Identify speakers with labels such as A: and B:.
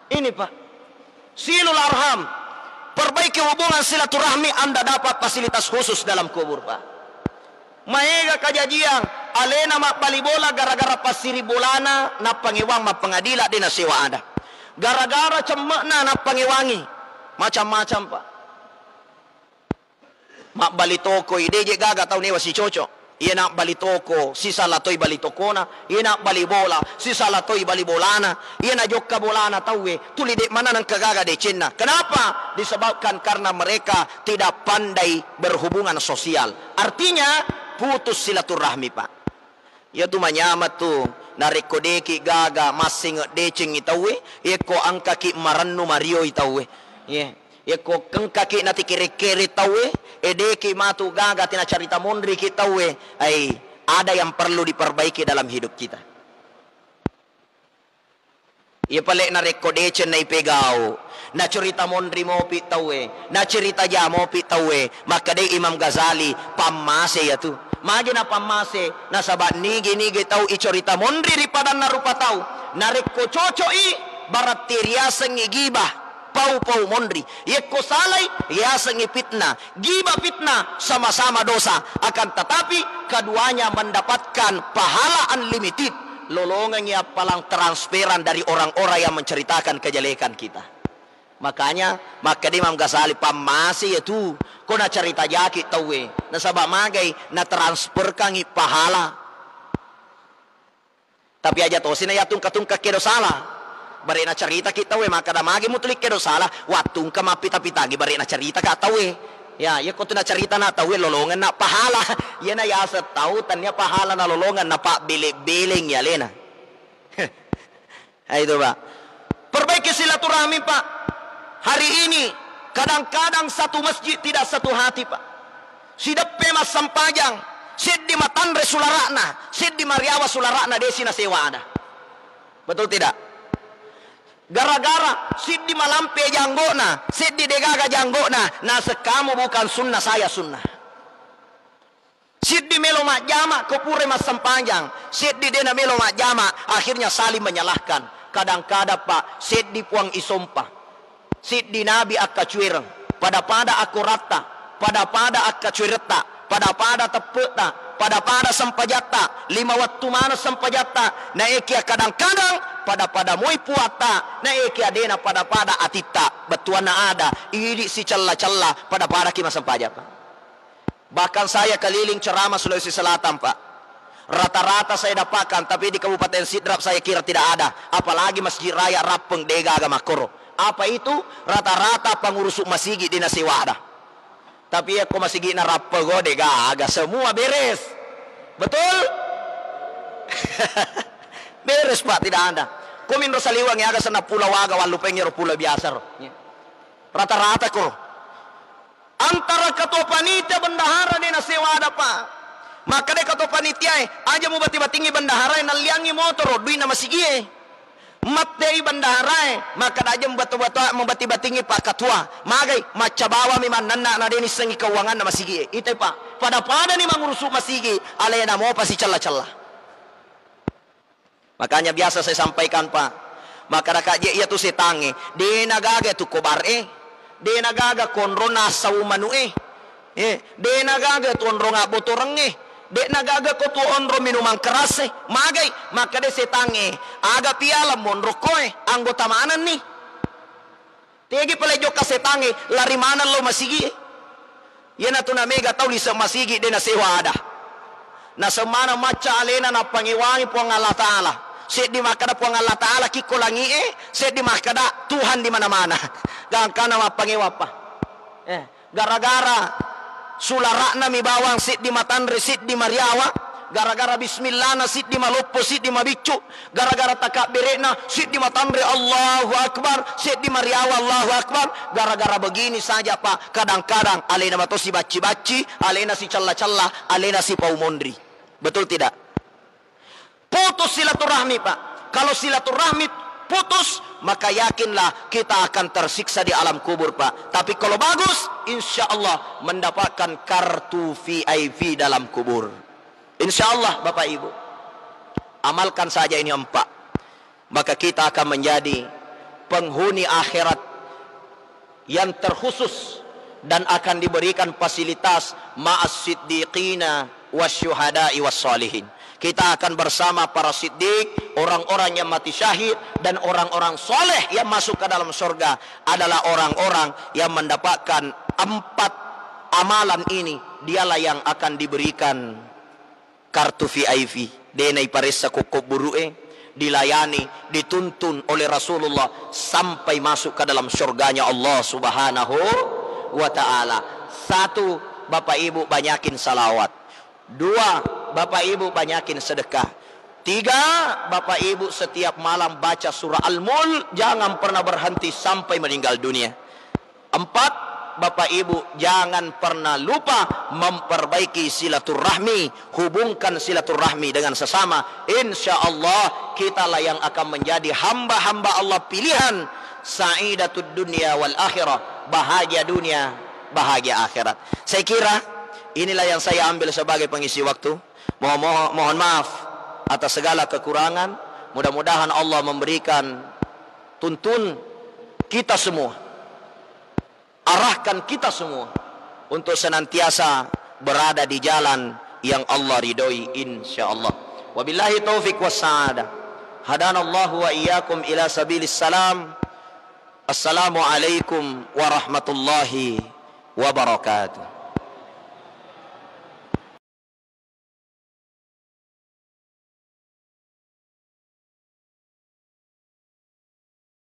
A: Ini Pak, silul arham, perbaiki hubungan silaturahmi, Anda dapat fasilitas khusus dalam kubur Pak. Maega kajajiang alena mak bali bola gara-gara pasiri bolana na pangiwang mak pengadila di nasiwa ada. Gara-gara cemakna na pangiwangi macam-macam Pak. Mak bali toko ide je gaga tau newa si cocok. Ia nak bali toko, si salatoi bali tokona. Ia nak bali bola, si salatoi bali bolana. Ia nak jokka bolana tahu tuli dek mana nang kagaga de Cina. Kenapa? Disebabkan karena mereka tidak pandai berhubungan sosial. Artinya putus silaturahmi Pak. Ya tu manyamat tu narik kodeki gaga masing decing itawe. Eko angka ki marannu mario itawe. Ye. Eko kengkaki nati kiri-kiri tawe. Edeki matu gaga tina carita mondri kita we. Ai ada yang perlu diperbaiki dalam hidup kita. Ia palek na rekodece na ipegao. Na cerita mondri mo pitawe. Na cerita ja mo pitawe. Maka de Imam Ghazali pamase ya tu. Magi na pamase na sabat nigi tau i cerita mondri di padan na rupa tau. Na reko cocoi barat tiriaseng igibah. Pau mondri yeko salai yasangi fitnah, giba fitnah sama-sama dosa, akan tetapi keduanya mendapatkan pahala unlimited, lolongannya palang transferan dari orang-orang yang menceritakan kejelekan kita. Makanya maka Imam Ghazali pamasi itu kona cerita jaki tawe na sabab magai na transfer kangi pahala, tapi aja tosina ya tungka kedo salah. Bari na cerita kita we maka damagi mutulik kedo salah watung ka mapita-pitagi bari na cerita ka tawe. Ya ko na cerita na tawe lolongan na pahala. Ya na yasa tautan niya pahala na lolongan na pa biling ya lena. Ay itu Pak. Perbaiki silaturahmi Pak. Hari ini kadang-kadang satu masjid tidak satu hati Pak. Sidape mas sampajang, sid di matandre sularakna, sid di mariawa sularakna desi na sewa ada. Betul tidak? Gara-gara siddi malampe janggona, siddi degaga janggona, nah sekamu bukan sunnah, saya sunnah. Siddi melo mak jama kepure mas sempanjang, siddi dena melo mak jama, akhirnya saling menyalahkan. Kadang-kadang Pak, siddi puang isompa, siddi nabi akka cuireng, pada aku rata, pada akka cuireta, pada tepeta, pada sampajata, 5 waktu mana sampajata, na ekia kadang-kadang pada moi puata, na ekia dena pada atita, betuana ada, iri si cella-cella pada kima sampajata. Bahkan saya keliling ceramah Sulawesi Selatan Pak, rata-rata saya dapatkan, tapi di Kabupaten Sidrap saya kira tidak ada, apalagi Masjid Raya Rapeng Dega Agama Koro. Apa itu? Rata-rata pengurus masigi di Nasiwada. Tapi aku masih gina Rapeng Dega Aga semua beres. Betul? Beres Pak, tidak ada. Kumin Rosaliwang yang agak sana pulau waga walu pengen pulau biasa roh. Rata-rata kok. Antara ketua panitia bendahara di Nasiwada Pak. Maka deh ketua panitia aja mau bati-batingi bendahara yang naliangi motor duit nama sigie. Matei bendahara maka aja mau bati-batingi Pak ketua. Magai maca bawa memang nana na deni sengi keuangan nama sigie. Itu Pak. Pada nih mengurusuk masigi alena mau pasti celah-celah. Makanya biasa saya sampaikan Pak, maka rakaje iya tu setange de nagaga tu kobar de nagaga konro nasau manu de nagaga tu onro ngabotoreng de nagaga ko tu onro minuman keras magai maka de setange aga piala monro koe anggota manan nih tegi pelejo ka setange lari mana lo masigi yana tu na mega tauli sa masigi de na sewa ada na semana maca alena na pangiwangi puang Allah Ta'ala. Set di makada puang Allah Ta'ala kikolangi set di makada Tuhan di mana-mana. Gangkana mapangewapa. Gara-gara sularakna mi bawang set di matandre set di mariawa. Gara-gara bismillah na sit di malopo sit di mabicu. Gara-gara takabirena sit di matandre Allahu Akbar sit di mariawa Allahu Akbar. Gara-gara begini saja Pak. Kadang-kadang alena mato si baci-baci, alena si calla-calla, alena si paumondri. Betul tidak? Putus silaturahmi Pak. Kalau silaturahmi putus, maka yakinlah kita akan tersiksa di alam kubur Pak. Tapi kalau bagus, insya Allah mendapatkan kartu VIP dalam kubur. Insya Allah Bapak Ibu. Amalkan saja ini 4. Maka kita akan menjadi penghuni akhirat yang terkhusus dan akan diberikan fasilitas ma'as siddiqina wasyuhada'i wassalihin. Kita akan bersama para siddiq, orang-orang yang mati syahid, dan orang-orang soleh yang masuk ke dalam surga adalah orang-orang yang mendapatkan 4 amalan ini. Dialah yang akan diberikan kartu VIP. Denai parissa kukup buru'e, dilayani, dituntun oleh Rasulullah sampai masuk ke dalam surganya Allah subhanahu wa ta'ala. 1, Bapak Ibu banyakin salawat. 2, Bapak Ibu banyakin sedekah. 3, Bapak Ibu setiap malam baca surah Al-Mulk, jangan pernah berhenti sampai meninggal dunia. 4, Bapak Ibu jangan pernah lupa memperbaiki silaturahmi, hubungkan silaturahmi dengan sesama. Insya Allah kitalah yang akan menjadi hamba-hamba Allah pilihan, sa'idatud dunia wal akhirah, bahagia dunia, bahagia akhirat. Saya kira inilah yang saya ambil sebagai pengisi waktu. Mohon maaf atas segala kekurangan. Mudah-mudahan Allah memberikan tuntun kita semua, arahkan kita semua untuk senantiasa berada di jalan yang Allah ridhoi insyaallah. Wabillahi taufik wassa'adah. Hadanallahu wa iyyakum ila sabilis salam. Assalamualaikum warahmatullahi wabarakatuh.